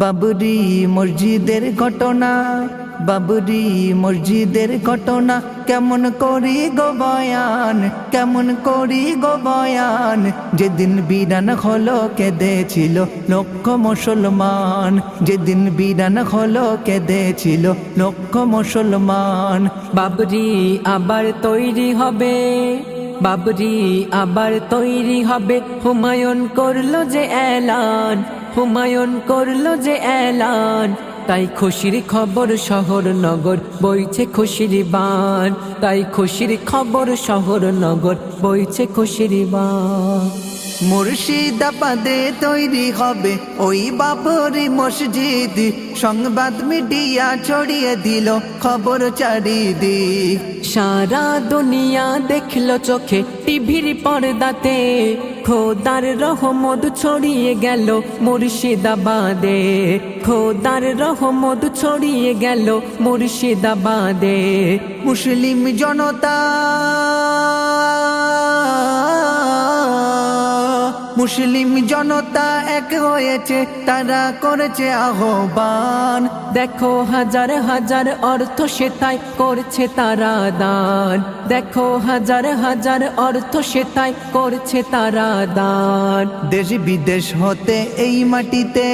বাবরি মসজিদের ঘটনা, বাবরি মসজিদের ঘটনা কেমন করি গো বয়ান, কেমন করি গো বয়ান। যেদিন বিরান হলো কেঁদেছিল লক্ষ মুসলমান, যেদিন বিরান হলো কেঁদেছিল লক্ষ মুসলমান। বাবরি আবার তৈরি হবে, বাবরি আবার তৈরি হবে। হুমায়ুন করলো যে এলান, হুমায়ুন করলো যে এলান। তাই খুশির খবর শহর নগর বইছে খুশির বান, তাই খুশির খবর শহর নগর বইছে খুশির বান। মুর্শিদাবাদে তৈরি হবে ওই বাবরি মসজিদ, সংবাদ মিডিয়া ছড়িয়ে দিল খবর চারিদিক। সারা দুনিয়া দেখলো চোখে টিভির পর্দাতে, খোদার রহমত ছড়িয়ে গেল মুর্শিদাবাদে, খোদার রহমত ছড়িয়ে গেল মুর্শিদাবাদে। মুসলিম জনতা, মুসলিম জনতা এক হয়েছে, তারা করেছে আহ্বান। দেখো হাজার হাজার অর্থ সেটাই করছে তারা দান, দেখো হাজার হাজার অর্থ সেটাই করছে তারা দান। দেশ বিদেশ হতে এই মাটিতে,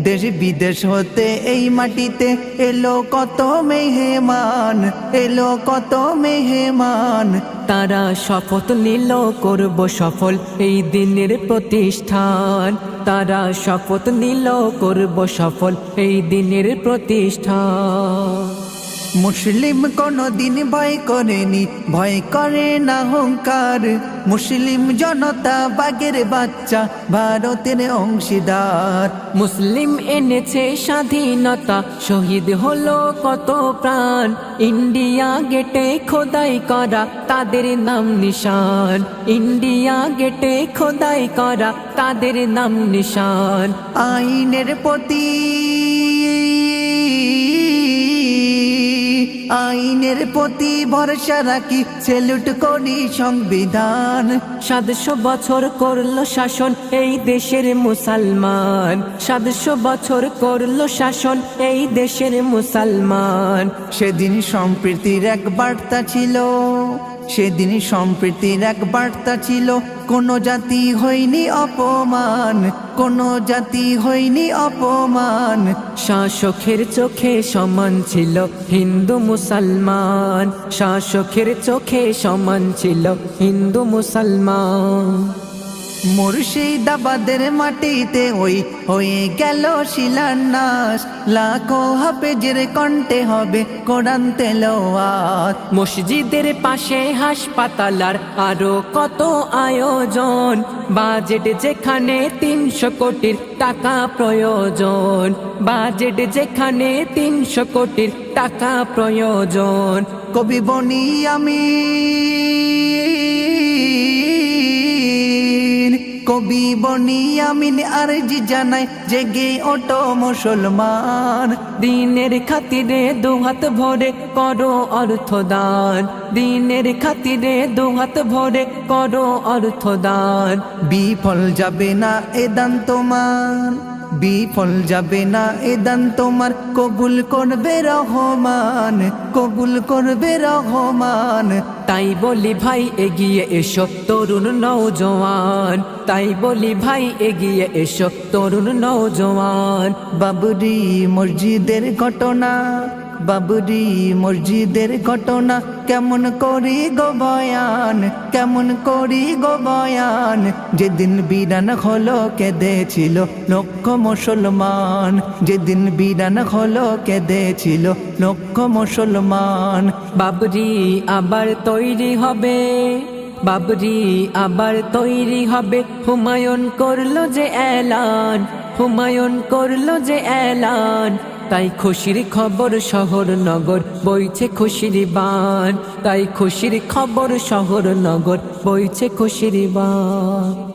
দেশ বিদেশ হতে এই মাটিতে এলো কত মেহমান, এলো কত মেহমান। তারা শপথ নিল করব সফল এই দিনের প্রতিষ্ঠান, তারা শপথ নিল করব সফল এই দিনের প্রতিষ্ঠান। মুসলিম কোনদিন ভয় করেনি, ভয় করে না অহংকার। মুসলিম জনতা বাগের বাচ্চা, ভারতের অংশীদার। মুসলিম এনেছে স্বাধীনতা, শহীদ হলো কত প্রাণ। ইন্ডিয়া গেটে খোদাই করা তাদের নাম নিশান, ইন্ডিয়া গেটে খোদাই করা তাদের নাম নিশান। আইনের প্রতি, আইনের প্রতি ভরসা রাখি, সেলুট করি সংবিধান। 700 বছর করলো শাসন এই দেশের মুসলমান, 700 বছর করলো শাসন এই দেশের মুসলমান। সেদিন সম্প্রীতির এক বার্তা ছিল, সেদিন সম্প্রীতির এক বার্তা ছিল। কোন জাতি হয়নি অপমান, কোন জাতি হয়নি অপমান। শাসকের চোখে সমান ছিল হিন্দু মুসলমান, শাসকের চোখে সমান ছিল হিন্দু মুসলমান। মুর্শিদাবাদের মাটিতে ওই হয়ে গেল শিলান্যাস, লাখো হাফেজের কণ্ঠে হবে কোরআন তেলাওয়াত। মসজিদের পাশে হাসপাতাল আর আরো কত আয়োজন, বাজেট যেখানে 300 কোটির টাকা প্রয়োজন, বাজেট যেখানে 300 কোটির টাকা প্রয়োজন। কবি বনি আমি, কবি বনি আমিন আরজি জানাই, জেগে ওঠো মুসলমান। দিনের খাতিরে দুহাত ভরে করো অর্থদান, দিনের খাতিরে দুহাত ভরে করো অর্থদান। বিফল যাবে না এ দান তোমার, বিফল যাবে না এ দান তোমার। কবুল করবে রহমান, কবুল করবে রহমান। তাই বলি ভাই এগিয়ে এসো তরুণ নওজওয়ান, তাই বলি ভাই এগিয়ে এসো তরুণ নওজওয়ান। বাবরি মসজিদের ঘটনা, বাবরি মসজিদের ঘটনা কেমন করি গো বয়ান, কেমন করি গো বয়ান। যেদিন বিরান হলো কেঁদেছিল লক্ষ মুসলমান, যেদিন বিরান হলো কেঁদেছিল লক্ষ মুসলমান। বাবরি আবার তৈরি হবে, বাবরি আবার তৈরি হবে। হুমায়ুন করলো যে এলান, হুমায়ুন করলো যে এলান। তাই খুশির খবর শহর নগর বইছে খুশির বান, তাই খুশির খবর শহর নগর বইছে খুশির বান।